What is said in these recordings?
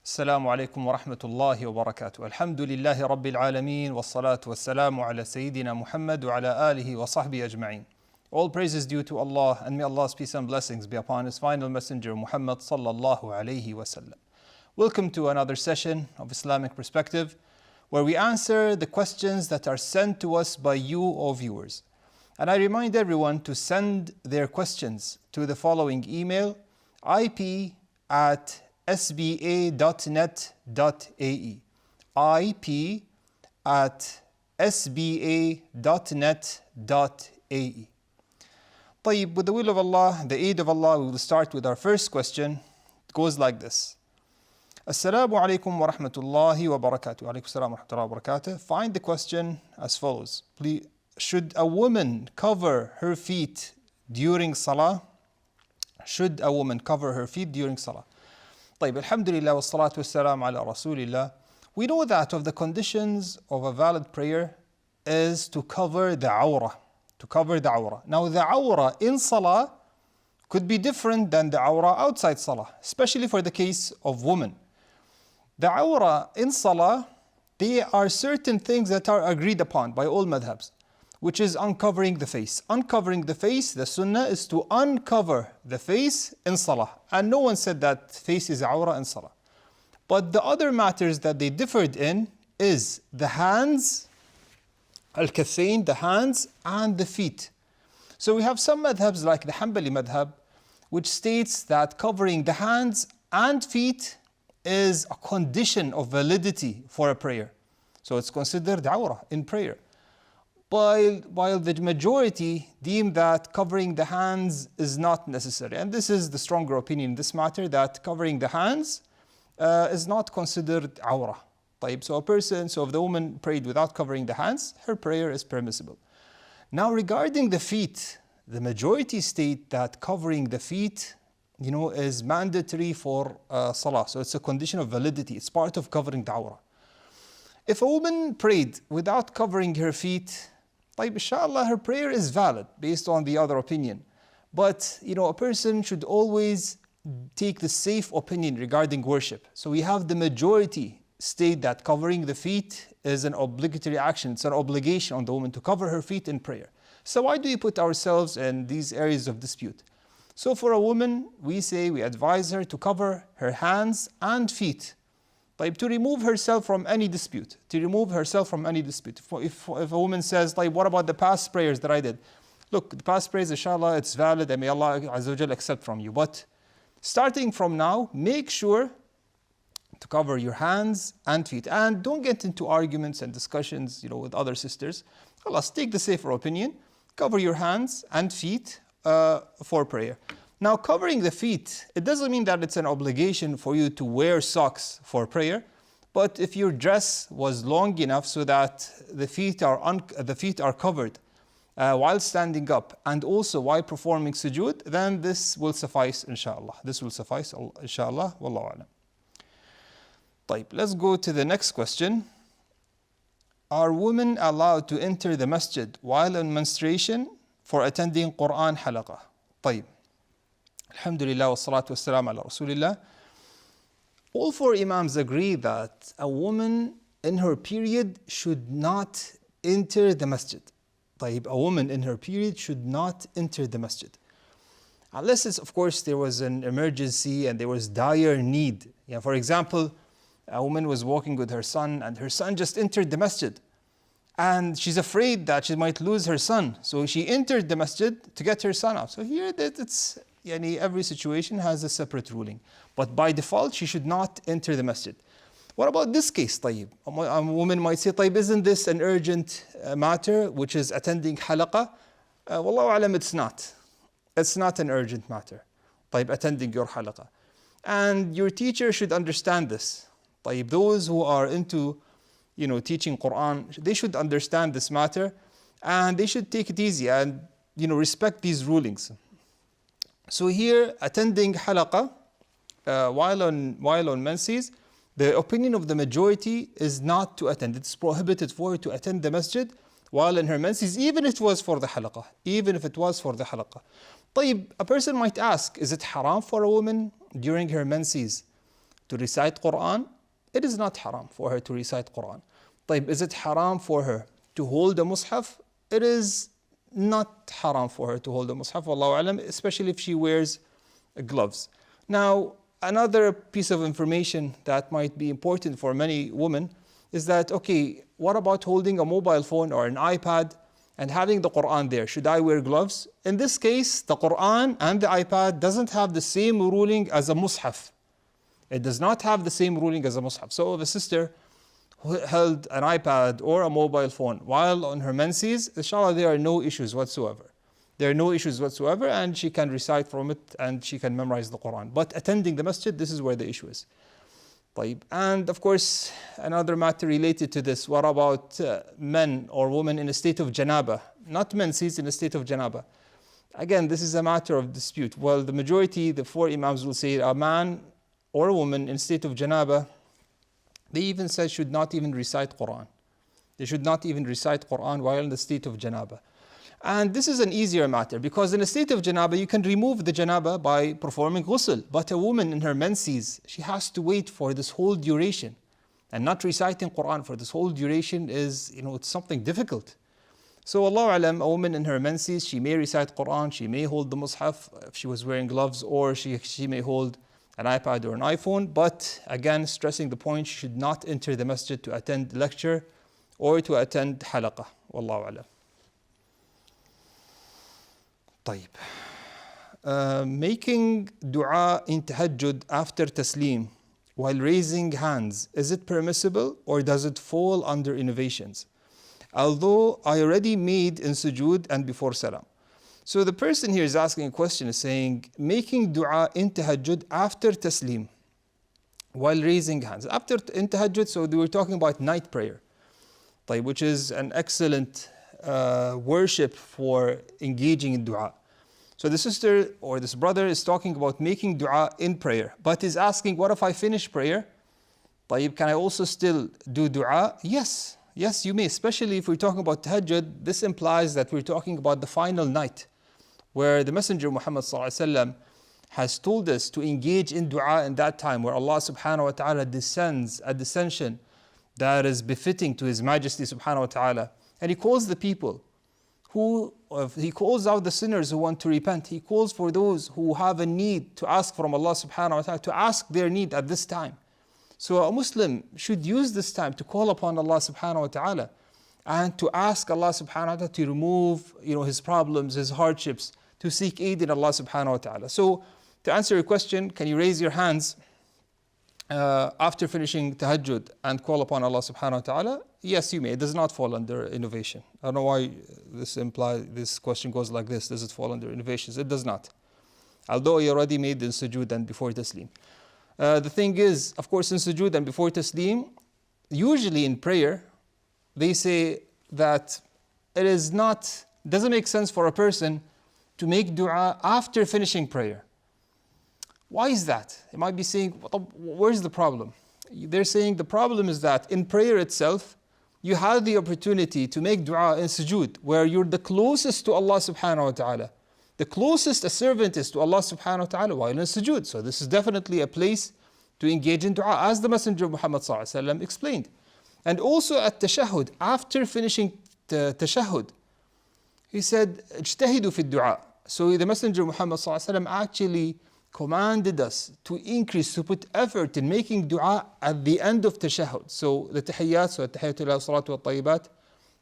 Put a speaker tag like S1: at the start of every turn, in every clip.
S1: Assalamu alaikum wa rahmatullahi wa barakatuh. Alhamdulillahi rabbil alameen wa salatu wa salamu ala Sayyidina Muhammad wa ala alihi wa sahbihi ajma'in. All praise is due to Allah, and may Allah's peace and blessings be upon His final messenger Muhammad sallallahu alayhi wa sallam. Welcome to another session of Islamic Perspective, where we answer the questions that are sent to us by you, O viewers. And I remind everyone to send their questions to the following email: ip@sba.net.ae, ip@sba.net.ae. طيب, with the will of Allah, the aid of Allah, we will start with our first question. It goes like this. Assalamu alaikum wa rahmatullahi wa barakatuh. Alaikum salam wa rahmatullahi wa barakatuh. Find the question as follows. Please, should a woman cover her feet during Salah? Should a woman cover her feet during Salah? طيب, alhamdulillah wa salatu wa salam ala rasulillah. We know that of the conditions of a valid prayer is to cover the awrah. To cover the awrah. Now the awrah in Salah could be different than the awrah outside Salah, especially for the case of women. The awrah in Salah, there are certain things that are agreed upon by all madhabs, which is uncovering the face. Uncovering the face, the sunnah is to uncover the face in Salah. And no one said that face is awrah in Salah. But the other matters that they differed in is the hands, al-kathayn, the hands and the feet. So we have some madhabs like the Hanbali madhab, which states that covering the hands and feet is a condition of validity for a prayer. So it's considered awrah in prayer. While the majority deem that covering the hands is not necessary. And this is the stronger opinion in this matter, that covering the hands is not considered awrah. So if the woman prayed without covering the hands, her prayer is permissible. Now regarding the feet, the majority state that covering the feet, is mandatory for Salah. So it's a condition of validity. It's part of covering the awrah. If a woman prayed without covering her feet, inshallah, her prayer is valid based on the other opinion. But, a person should always take the safe opinion regarding worship. So we have the majority state that covering the feet is an obligatory action. It's an obligation on the woman to cover her feet in prayer. So why do we put ourselves in these areas of dispute? So for a woman, we advise her to cover her hands and feet, to remove herself from any dispute. If a woman says, what about the past prayers that I did? Look, the past prayers, inshallah, it's valid and may Allah Azza wa Jal accept from you. But starting from now, make sure to cover your hands and feet. And don't get into arguments and discussions, with other sisters. Take the safer opinion. Cover your hands and feet for prayer. Now, covering the feet, it doesn't mean that it's an obligation for you to wear socks for prayer. But if your dress was long enough so that the feet are covered while standing up and also while performing sujood, then this will suffice, inshallah. This will suffice, inshallah. Wallahu a'lam. Let's go to the next question. Are women allowed to enter the masjid while on menstruation for attending Qur'an Halaqah? Alhamdulillah wa salatu wa salam ala rasulillah. All four imams agree that a woman in her period should not enter the masjid. A woman in her period should not enter the masjid. Unless, of course, there was an emergency and there was dire need. For example, a woman was walking with her son and her son just entered the masjid. And she's afraid that she might lose her son. So she entered the masjid to get her son out. So here, every situation has a separate ruling. But by default, she should not enter the masjid. What about this case, A woman might say, isn't this an urgent matter, which is attending halaqah? Wallahu alam, it's not. It's not an urgent matter, attending your halaqah. And your teacher should understand this. Those who are into teaching Quran, they should understand this matter and they should take it easy and respect these rulings. So here, attending halaqah while on menses, the opinion of the majority is not to attend. It's prohibited for her to attend the masjid while in her menses, even if it was for the halaqah. A person might ask, is it haram for a woman during her menses to recite Qur'an, it is not haram for her to recite Qur'an. طيب, is it haram for her to hold a mushaf? It is not haram for her to hold a mushaf, wallahu alam, especially if she wears gloves. Now, another piece of information that might be important for many women is that, okay, what about holding a mobile phone or an iPad and having the Qur'an there? Should I wear gloves? In this case, the Qur'an and the iPad doesn't have the same ruling as a mushaf. It does not have the same ruling as a mushaf. So if a sister held an iPad or a mobile phone while on her menses, inshallah, there are no issues whatsoever. There are no issues whatsoever, and she can recite from it and she can memorize the Quran. But attending the masjid, this is where the issue is. طيب. And of course, another matter related to this, what about men or women in a state of janaba? Not menses, in a state of janaba. Again, this is a matter of dispute. Well, the majority, the four imams will say a man or a woman in a state of janaba, they even said should not even recite Quran. They should not even recite Quran while in the state of janaba. And this is an easier matter because in a state of janaba, you can remove the janaba by performing ghusl. But a woman in her menses, she has to wait for this whole duration. And not reciting Quran for this whole duration is, it's something difficult. So Allah alam, a woman in her menses, she may recite Quran, she may hold the mushaf if she was wearing gloves, or she may hold an iPad or an iPhone. But again, stressing the point, she should not enter the masjid to attend lecture or to attend halaqah. Wallahu alam. طيب. Making dua in tahajjud after tasleem while raising hands, is it permissible or does it fall under innovations? Although I already made in sujood and before salam. So the person here is asking a question, is saying, making dua in tahajjud after tasleem while raising hands. After in tahajjud, so they were talking about night prayer, which is an excellent worship for engaging in dua. So the sister or this brother is talking about making dua in prayer, but is asking, what if I finish prayer? Can I also still do dua? Yes, you may, especially if we're talking about tahajjud. This implies that we're talking about the final night, where the Messenger Muhammad ﷺ has told us to engage in dua in that time, where Allah subhanahu wa ta'ala descends a descension that is befitting to His Majesty subhanahu wa ta'ala. And He calls the people He calls out the sinners who want to repent. He calls for those who have a need to ask from Allah subhanahu wa ta'ala, to ask their need at this time. So a Muslim should use this time to call upon Allah subhanahu wa ta'ala and to ask Allah subhanahu wa ta'ala to remove his problems, his hardships, to seek aid in Allah subhanahu wa ta'ala. So to answer your question, can you raise your hands after finishing tahajjud and call upon Allah subhanahu wa ta'ala? Yes, you may. It does not fall under innovation. I don't know why this question goes like this. Does it fall under innovations? It does not. Although you already made in sujood and before tasleem. The thing is, of course, in sujood and before tasleem, usually in prayer, they say that doesn't make sense for a person to make dua after finishing prayer. Why is that? You might be saying, where's the problem? They're saying the problem is that in prayer itself, you have the opportunity to make dua in sujood, where you're the closest to Allah subhanahu wa ta'ala. The closest a servant is to Allah subhanahu wa ta'ala while in sujood. So this is definitely a place to engage in dua, as the Messenger of Muhammad sallallahu alaihi wasallam explained. And also at tashahhud, after finishing the tashahhud, he said, اجتهدوا في الدعاء. So the Messenger of Muhammad sallallahu alaihi wasallam actually commanded us to increase, to put effort in making dua at the end of tashahhud. So the tahiyyat, so tahiyyatullah, salatu wa tayyibat,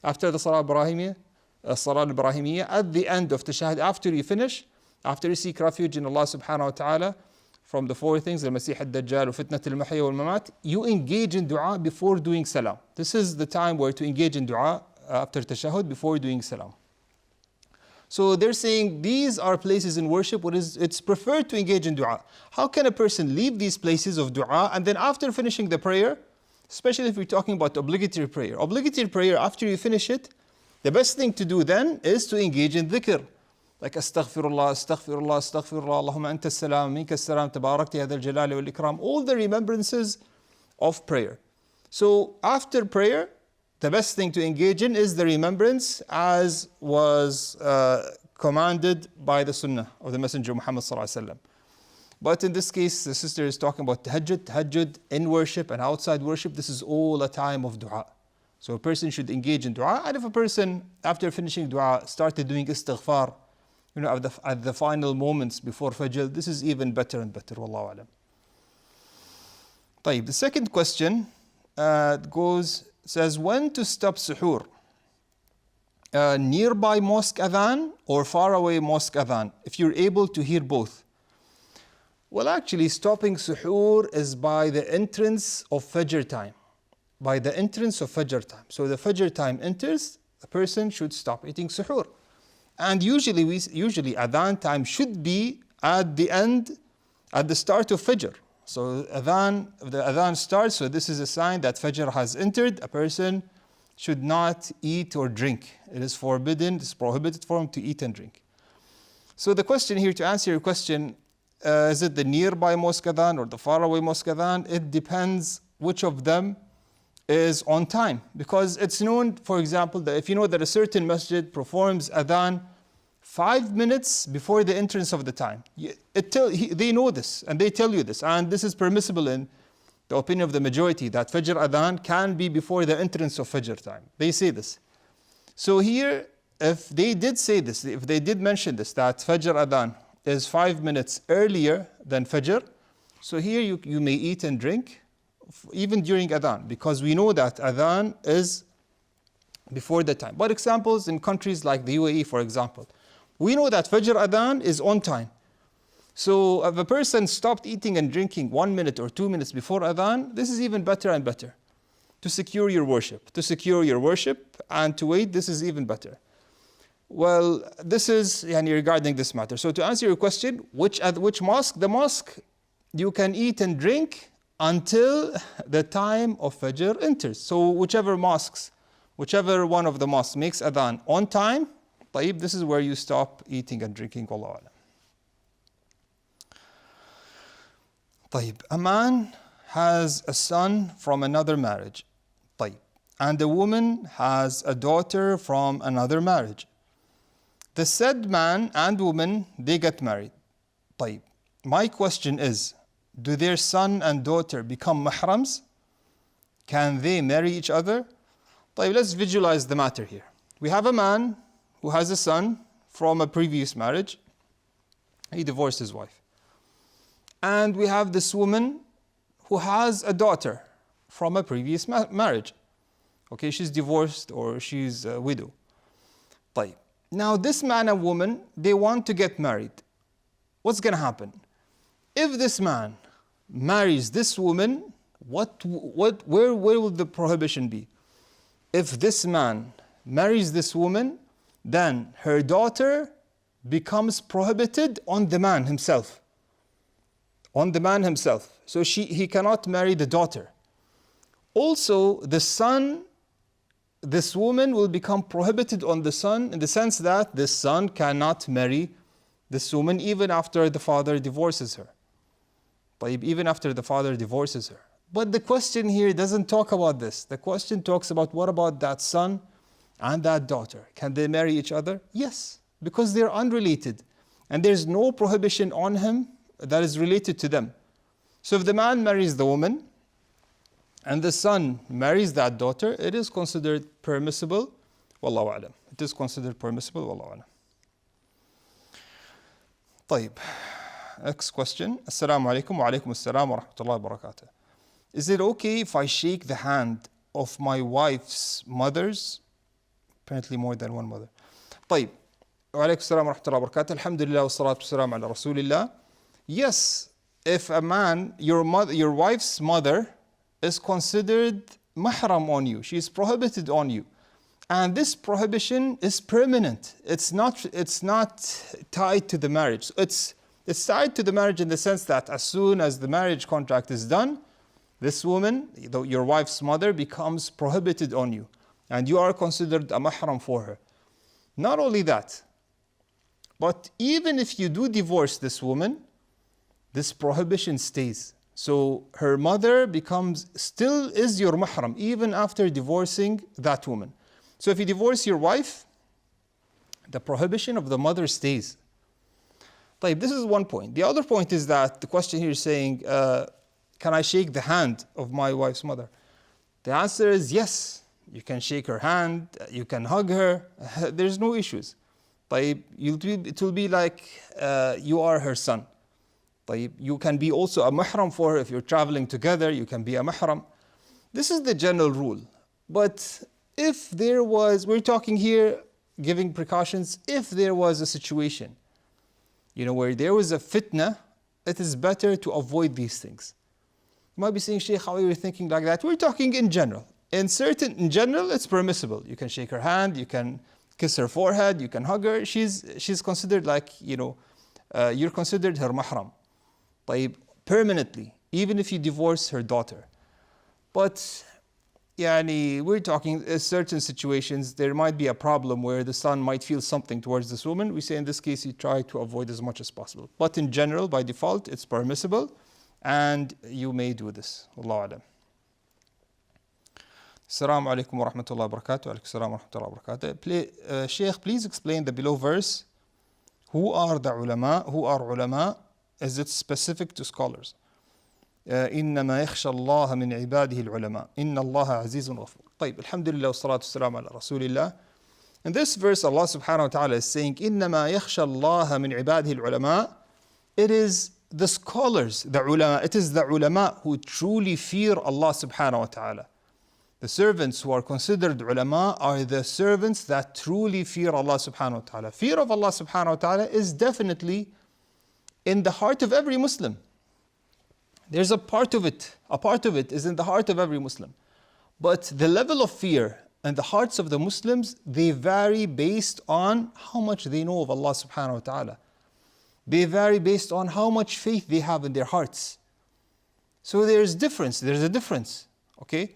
S1: after the salah ibrahimiyya, at the end of tashahhud, after you finish, after you seek refuge in Allah subhanahu wa ta'ala from the four things, al-masih al-dajjal, fitnat al-mahya wal-mamat, you engage in dua before doing salam. This is the time where to engage in dua after tashahhud, before doing salam. So they're saying these are places in worship where it's preferred to engage in dua. How can a person leave these places of dua and then after finishing the prayer, especially if we're talking about obligatory prayer. Obligatory prayer, after you finish it, the best thing to do then is to engage in dhikr. Like astaghfirullah, astaghfirullah, astaghfirullah, Allahumma anta salam, minka salam, tabarakti hadha al-jalali wal-ikram. All the remembrances of prayer. So after prayer, the best thing to engage in is the remembrance as was commanded by the sunnah of the Messenger Muhammad sallallahu alaihi wasallam. But in this case, the sister is talking about tahajjud. Tahajjud in worship and outside worship, this is all a time of dua. So a person should engage in dua. And if a person, after finishing dua, started doing istighfar, at the final moments before Fajr, this is even better and better. Wallahu alam. طيب, the second question says, when to stop suhoor? Nearby mosque adhaan or faraway mosque adhaan, if you're able to hear both? Well, actually, stopping suhoor is by the entrance of Fajr time. By the entrance of Fajr time. So the Fajr time enters, the person should stop eating suhoor. And usually adhaan time should be at the end, at the start of Fajr. So the adhaan starts, so this is a sign that Fajr has entered. A person should not eat or drink. It is forbidden, it is prohibited for him to eat and drink. So the question here, to answer your question, is it the nearby mosque adhaan or the faraway mosque adhaan? It depends which of them is on time. Because it's known, for example, that if you know that a certain masjid performs adhaan 5 minutes before the entrance of the time. They know this and they tell you this. And this is permissible in the opinion of the majority, that Fajr adhan can be before the entrance of Fajr time. They say this. So here, if they did say this, if they did mention this, that Fajr adhan is 5 minutes earlier than Fajr, so here you may eat and drink even during adhan, because we know that adhan is before the time. But examples in countries like the UAE, for example, we know that Fajr adhan is on time. So if a person stopped eating and drinking 1 minute or 2 minutes before adhan, this is even better and better. To secure your worship. To secure your worship and to wait, this is even better. Well, this is regarding this matter. So to answer your question, at which mosque? The mosque, you can eat and drink until the time of Fajr enters. So whichever one of the mosques makes adhan on time, طيب, this is where you stop eating and drinking. Wallahu alam. طيب, a man has a son from another marriage. طيب, and a woman has a daughter from another marriage. The said man and woman, they get married. طيب, my question is, do their son and daughter become mahrams? Can they marry each other? طيب, let's visualize the matter here. We have a man who has a son from a previous marriage. He divorced his wife. And we have this woman who has a daughter from a previous marriage. Okay, she's divorced or she's a widow. طيب. Now this man and woman, they want to get married. What's going to happen? If this man marries this woman, where will the prohibition be? If this man marries this woman, then her daughter becomes prohibited on the man himself. On the man himself. So he cannot marry the daughter. Also, the son, this woman will become prohibited on the son in the sense that the son cannot marry this woman even after the father divorces her. Even after the father divorces her. But the question here doesn't talk about this. The question talks about, what about that son and that daughter? Can they marry each other? Yes, because they're unrelated. And there's no prohibition on him that is related to them. So if the man marries the woman and the son marries that daughter, it is considered permissible. Wallahu alam. It is considered permissible. Wallahu alam. طيب. Next question. Assalamu alaikum wa alaikum assalam wa rahmatullahi wa barakatuh. Is it okay if I shake the hand of my wife's mothers? Apparently more than one mother. طيب. Wa alaikum assalam wa rahmatullahi wa barakatuh. Alhamdulillah wa salatu wa salam ala rasulillah. Yes, if a man, your wife's mother is considered mahram on you. She is prohibited on you. And this prohibition is permanent. It's not tied to the marriage. It's tied to the marriage in the sense that as soon as the marriage contract is done, this woman, your wife's mother, becomes prohibited on you. And you are considered a mahram for her. Not only that, but even if you do divorce this woman, this prohibition stays. So her mother still is your mahram, even after divorcing that woman. So if you divorce your wife, the prohibition of the mother stays. طيب, this is one point. The other point is that the question here is saying, can I shake the hand of my wife's mother? The answer is yes. You can shake her hand, you can hug her, there's no issues. طيب, it will be like you are her son. طيب, you can be also a mahram for her. If you're traveling together, you can be a mahram. This is the general rule. But if there was, we're talking here, giving precautions, if there was a situation, where there was a fitna, it is better to avoid these things. You might be saying, Sheikh, how are you thinking like that? We're talking in general. In general, it's permissible. You can shake her hand, you can kiss her forehead, you can hug her. She's considered like, you're considered her mahram. طيب, permanently, even if you divorce her daughter. But we're talking in certain situations, there might be a problem where the son might feel something towards this woman. We say in this case, you try to avoid as much as possible. But in general, by default, it's permissible, and you may do this. Wallahu alam. Assalamu alaikum wa rahmatullahi wa barakatuh. Alaikum salam wa rahmatullahi wa barakatuh. Sheikh, please explain the below verse. Who are ulama? Is it specific to scholars? إنما يخشى الله من عباده العلماء إن الله عزيز غفور. طيب, alhamdulillah والصلاة والسلام على رسول الله. In this verse, Allah subhanahu wa ta'ala is saying, إنما يخشى الله من عباده العلماء. It is the scholars, the ulama. It is the ulama who truly fear Allah subhanahu wa ta'ala. The servants who are considered ulama are the servants that truly fear Allah subhanahu wa ta'ala. Fear of Allah subhanahu wa ta'ala is definitely in the heart of every Muslim. There's a part of it is in the heart of every Muslim. But the level of fear in the hearts of the Muslims, they vary based on how much they know of Allah subhanahu wa ta'ala. They vary based on how much faith they have in their hearts. So there's a difference. Okay?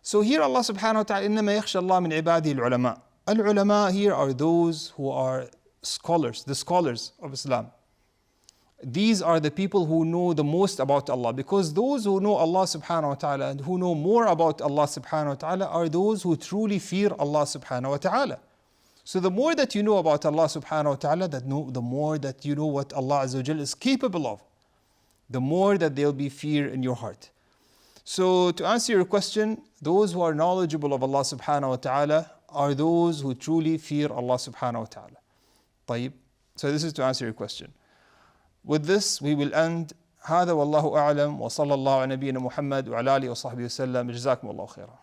S1: So here Allah subhanahu wa ta'ala, إِنَّمَا يَخْشَى اللَّهَ مِنْ عِبَادِهِ الْعُلَمَاء. Al-ulama here are those who are scholars, the scholars of Islam. These are the people who know the most about Allah, because those who know Allah subhanahu wa ta'ala and who know more about Allah subhanahu wa ta'ala are those who truly fear Allah subhanahu wa ta'ala. So the more that you know about Allah subhanahu wa ta'ala, the more that you know what Allah Azza wa Jal is capable of, the more that there will be fear in your heart. So to answer your question, those who are knowledgeable of Allah subhanahu wa ta'ala are those who truly fear Allah subhanahu wa ta'ala. طيب. So this is to answer your question. With this, we will end. هذا والله أعلم وصلى الله على نبينا محمد وعلى آله وصحبه وسلم. جزاكم الله خيرا.